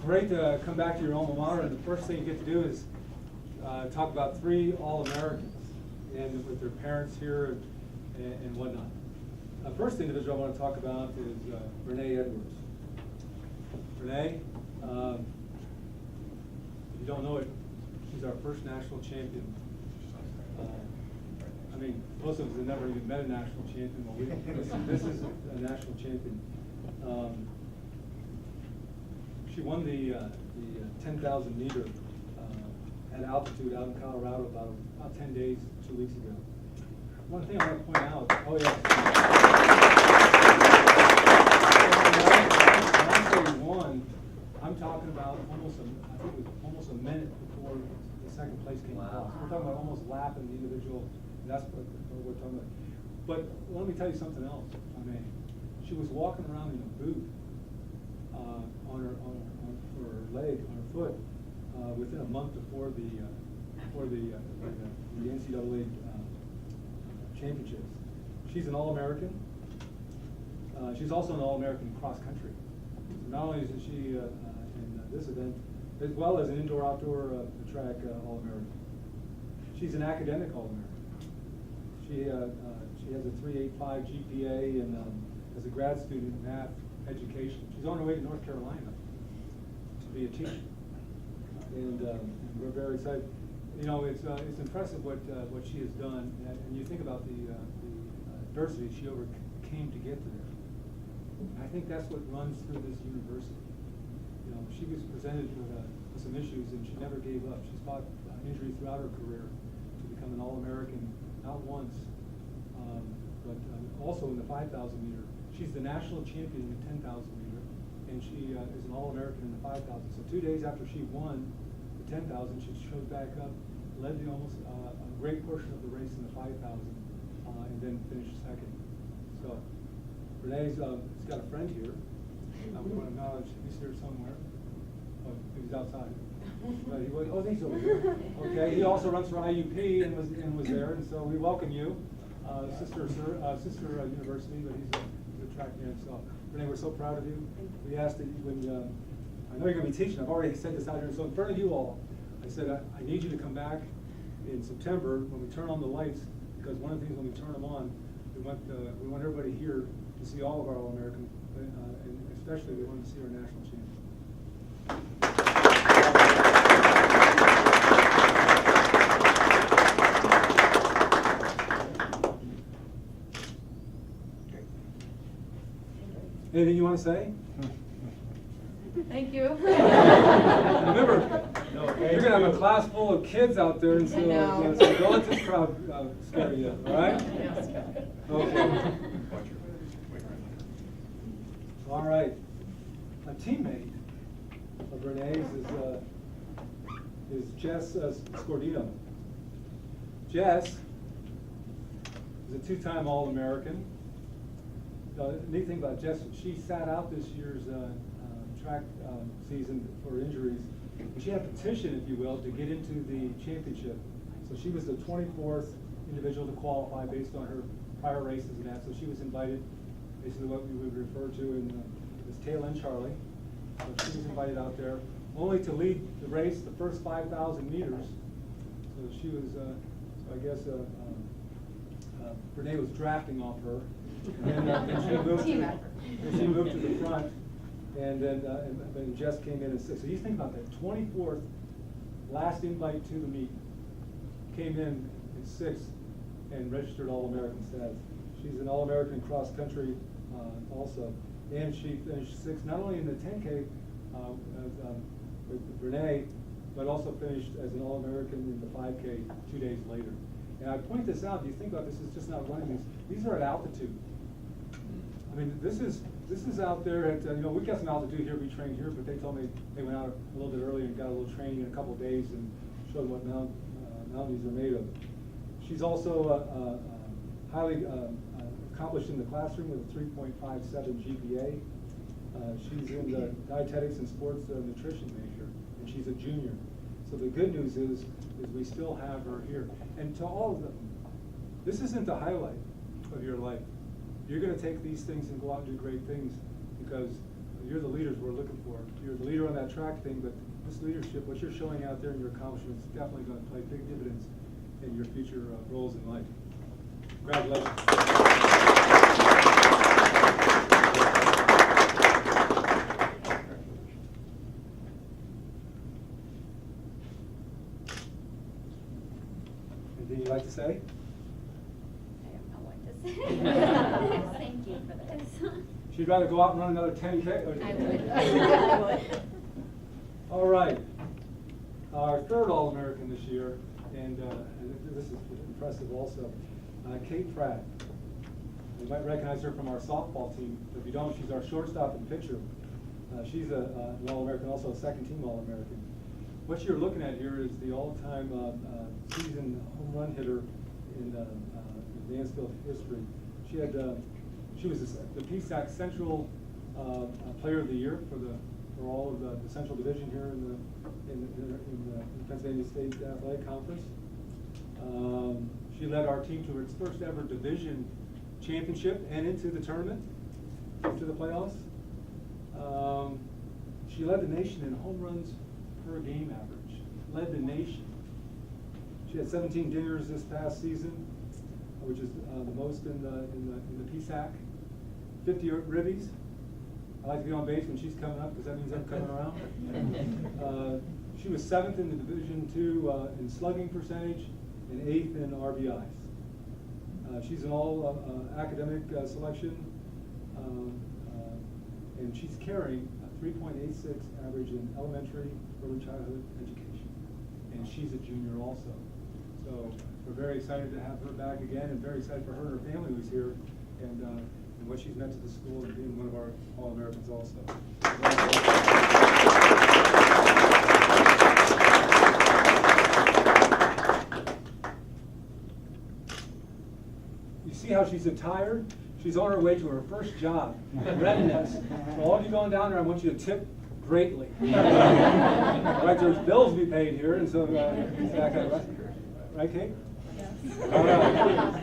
great to come back to your alma mater, and the first thing you get to do is talk about 3 All-Americans and with their parents here and whatnot. The first individual I want to talk about is Brenae Edwards. Brenae, if you don't know it, she's our first national champion. I mean, most of us have never even met a national champion. Well, this is a national champion. She won the 10,000 meter at altitude out in Colorado about 10 days, 2 weeks ago. One thing I want to point out, when I say won, I'm talking about I think it was almost a minute before the second place came out. So we're talking about almost lapping the individual. That's what we're talking about. But let me tell you something else. I mean, she was walking around in a boot on her leg, on her foot, within a month before the NCAA championships. She's an All-American. She's also an All-American cross country. So not only is she in this event, as well as an indoor-outdoor track All-American. She's an academic All-American. She has a 3.85 GPA and as a grad student in math education. She's on her way to North Carolina to be a teacher, and we're very excited. You know, it's impressive what she has done, and you think about the adversity she overcame to get there. And I think that's what runs through this university. You know, she was presented with some issues, and she never gave up. She's fought injury throughout her career to become an All-American, not once, but also in the 5,000 meter. She's the national champion in the 10,000 meter, and she is an All-American in the 5,000. So 2 days after she won the 10,000, she showed back up, led the almost a great portion of the race in the 5,000, and then finished second. So Brenae's got a friend here. We want to acknowledge he's here somewhere. Oh, he's outside. But he's over here. Okay, he also runs for IUP and was there, and so we welcome you, sister university, but he's a track man. So Brenae, we're so proud of you. We asked that when I know you're going to be teaching. I've already said this out here. So in front of you all, I said I need you to come back in September when we turn on the lights, because one of the things when we turn them on, we want everybody here to see all of our All-American, and especially we want to see our national champion. Anything you want to say? Thank you. Remember, you're going to have a class full of kids out there, and so don't let this crowd scare you, all right? Okay. All right. A teammate of Brenae's is Jess Scordino. Jess is a 2-time All-American. The neat thing about Jess, she sat out this year's track season for injuries. And she had a petition, if you will, to get into the championship. So she was the 24th individual to qualify based on her prior races and that. So she was invited, basically what we would refer to in as tail end Charlie. So she was invited out there, only to lead the race, the first 5,000 meters. So she was, so I guess Brenae was drafting off her. And then she moved to the front, and then Jess came in at 6th. So you think about that, 24th, last invite to the meet, came in at 6th and registered All-American status. She's an All-American cross country also, and she finished 6th not only in the 10K with Brenae, but also finished as an All-American in the 5K 2 days later. And I point this out, you think about this is just not running these are at altitude. I mean, this is out there at, you know, we've got some altitude here, we train here, but they told me they went out a little bit earlier and got a little training in a couple of days and showed what mountains are made of. She's also highly accomplished in the classroom with a 3.57 GPA. She's in the dietetics and sports nutrition major, and she's a junior. So the good news is we still have her here. And to all of them, this isn't the highlight of your life. You're going to take these things and go out and do great things because you're the leaders we're looking for. You're the leader on that track thing, but this leadership, what you're showing out there in your accomplishments, is definitely going to play big dividends in your future roles in life. Congratulations. Anything you'd like to say? I don't know what to say. Thank you for this. She'd rather go out and run another 10K? I would. All right. Our third All-American this year, and this is impressive also, Kate Pratt. You might recognize her from our softball team. If you don't, she's our shortstop and pitcher. She's an All-American, also a second-team All-American. What you're looking at here is the all-time season home run hitter in Mansfield history. She was the PSAC Central Player of the Year for all of the Central Division here in the Pennsylvania State Athletic Conference. She led our team to its first ever division championship and into the tournament, into the playoffs. She led the nation in home runs per game average. Led the nation. She had 17 dingers this past season, which is the most in the PSAC. 50 ribbies. I like to be on base when she's coming up because that means I'm coming around. She was 7th in the Division II in slugging percentage and 8th in RBIs. She's an all academic selection, and she's carrying a 3.86 average in elementary early childhood education. And she's a junior also. So we're very excited to have her back again, and very excited for her and her family who's here, and what she's meant to the school and being one of our All-Americans also. You see how she's attired? She's on her way to her first job, readiness. So all of you going down there, I want you to tip greatly. Right, there's bills to be paid here, and so right, Kate? Yes. All right.